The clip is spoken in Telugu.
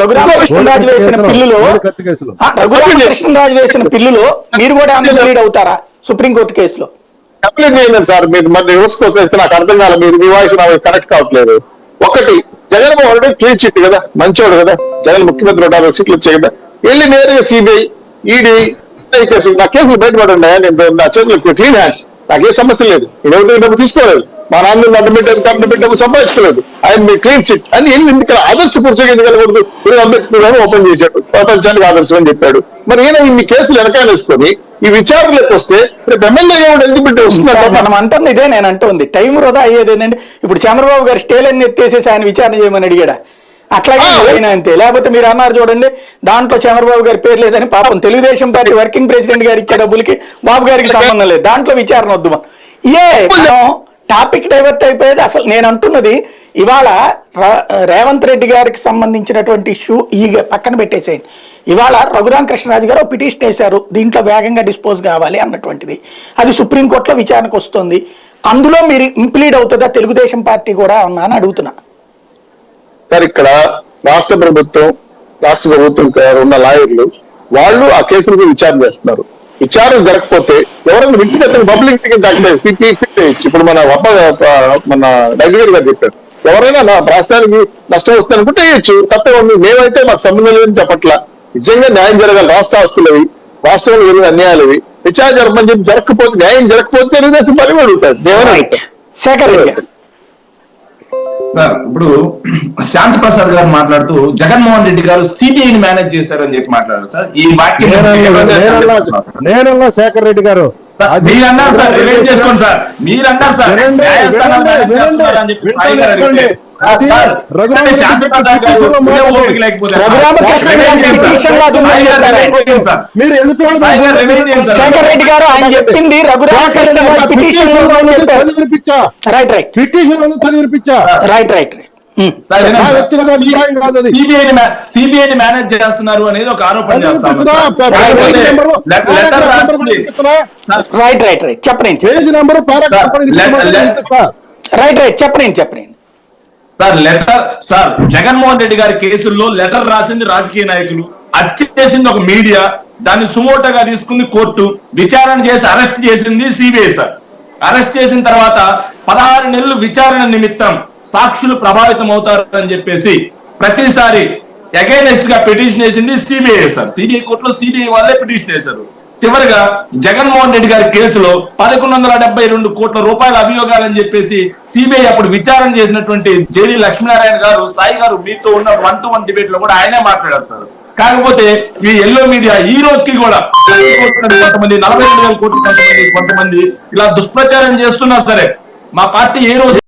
రఘురామకృష్ణరాజు వేసిన పిల్లులో మీరు కూడా లీడ్ అవుతారా సుప్రీంకోర్టు కేసులో? కంప్లైంట్ చేయండి సార్. మీరు మరి న్యూస్ కోసం వస్తే నాకు అర్థం కాదు. మీరు మీ వాయిస్ నా వాయిస్ కనెక్ట్ కావట్లేదు. ఒకటి, జగన్మోహన్ రెడ్డి క్లీన్ చిట్ కదా, మంచోడు కదా, జగన్ ముఖ్యమంత్రి 160 సీట్లు వచ్చాయి కదా, వెళ్ళి నేరుగా సిబిఐ, ఈడీ కేసులు, నా కేసులు బయటపడండి. నేను నా చేతులు క్లీన్ హ్యాండ్స్, నాకే సమస్య లేదు. నేను ఎవరికి డబ్బు తీసుకోలేదు, మా నాన్న అడ్డు సంపాదించుకోలేదు. ఆయన మీ క్లీన్ చిట్ అని ఎందుకు ఆదర్శ పురుషులు ఎందుకు వెళ్ళకూడదు? అంబేద్కర్ గారు ఓపెన్ చేశాడు, ప్రపంచానికి ఆదర్శం అని చెప్పాడు. మరి ఈయన ఇన్ని కేసులు వెనకాల వేసుకొని ఈ విచారణలోకి వస్తే రేపు ఎమ్మెల్యే ఎందుకు వస్తున్నారు? మనం అంటుంది ఇదే, నేను అంటుంది టైం వృధా అయ్యేది ఏంటంటే ఇప్పుడు చంద్రబాబు గారు స్టేలన్నీ ఎత్తేసేసి ఆయన విచారణ చేయమని అడిగాడా? అట్లాగే అయినా అంతే. లేకపోతే మీరు అన్నారు చూడండి, దాంట్లో చంద్రబాబు గారి పేరు లేదని, పాపం తెలుగుదేశం పార్టీ వర్కింగ్ ప్రెసిడెంట్ గారు ఇచ్చే డబ్బులకి బాబు గారికి సంబంధం లేదు, దాంట్లో విచారణ వద్దు. టాపిక్ డైవర్ట్ అయిపోయేది. అసలు నేను అంటున్నది ఇవాళ రేవంత్ రెడ్డి గారికి సంబంధించినటువంటి ఇష్యూ ఈ పక్కన పెట్టేసేయండి. ఇవాళ రఘురామకృష్ణరాజు గారు పిటిషన్ వేశారు, దీంట్లో వేగంగా డిస్పోజ్ కావాలి అన్నటువంటిది. అది సుప్రీంకోర్టులో విచారణకు వస్తుంది. అందులో మీరు ఇంప్లీడ్ అవుతుందా తెలుగుదేశం పార్టీ కూడా అన్నా అని అడుగుతున్నా. సార్, ఇక్కడ రాష్ట్ర ప్రభుత్వం ఉన్న లాయర్లు వాళ్ళు ఆ కేసులకు విచారణ చేస్తున్నారు. విచారణ జరగకపోతే ఎవరైనా వ్యక్తిగతంగా పబ్లిక్ ఇప్పుడు మన డైరెక్టర్ గారు చెప్పారు, ఎవరైనా నా రాష్ట్రానికి నష్టం వస్తుంది అనుకుంటే వేయచ్చు, తప్పే ఉంది. మేమైతే మాకు సంబంధం లేదని చెప్పట్లా. నిజంగా న్యాయం జరగాలి. రాష్ట్ర ఆస్తులవి, రాష్ట్రంలో జరిగిన అన్యాయాలవి విచారణ జరపని చెప్పి జరగకపోతే, న్యాయం జరగకపోతే తెలుగుదేశం పని అడుగుతారు. శేఖర్ రెడ్డి గారు ఇప్పుడు శాంతి ప్రసాద్ గారు మాట్లాడుతూ జగన్మోహన్ రెడ్డి గారు సిబిఐని మేనేజ్ చేశారని చెప్పి మాట్లాడారు సార్. ఈ వాక్యం నేనన్నా శేఖర్ రెడ్డి గారు మీరు అన్నారు సార్, రిలైజ్ చేసుకోండి సార్. మీరు అన్నారు సార్ శేఖర్ రెడ్డి గారు ఆయన చెప్పింది సిబిఐని మేనేజ్ చేస్తున్నారు అనేది ఒక ఆరోపణ చేస్తాను. చెప్పండి sir. Letter sir, Jaganmohan Reddy గారి కేసుల్లో లెటర్ రాసింది రాజకీయ నాయకులు, హత్య చేసింది ఒక మీడియా, దాన్ని సుమోటోగా తీసుకుంది కోర్టు, విచారణ చేసి అరెస్ట్ చేసింది సిబిఐ సార్. అరెస్ట్ చేసిన తర్వాత 16 నెలలు విచారణ నిమిత్తం సాక్షులు ప్రభావితం అవుతారు అని చెప్పేసి ప్రతిసారి అగైనెస్ట్ గా పిటిషన్ వేసింది సిబిఐ సార్. సిబిఐ కోర్టులో సిబిఐ వాళ్ళే పిటిషన్ వేశారు. చివరిగా జగన్మోహన్ రెడ్డి గారి కేసులో 1172 కోట్ల రూపాయల అభియోగాలని చెప్పేసి సిబిఐ అప్పుడు విచారణ చేసినటువంటి జేడి లక్ష్మీనారాయణ గారు, సాయి గారు మీతో ఉన్న 1-to-1 డిబేట్ లో కూడా ఆయనే మాట్లాడారు సార్. కాకపోతే ఈ ఎల్లో మీడియా ఈ రోజుకి కూడా కొంతమంది 42,000 కోట్లు, కొంతమంది ఇలా దుష్ప్రచారం చేస్తున్నా సరే మా పార్టీ ఏ రోజు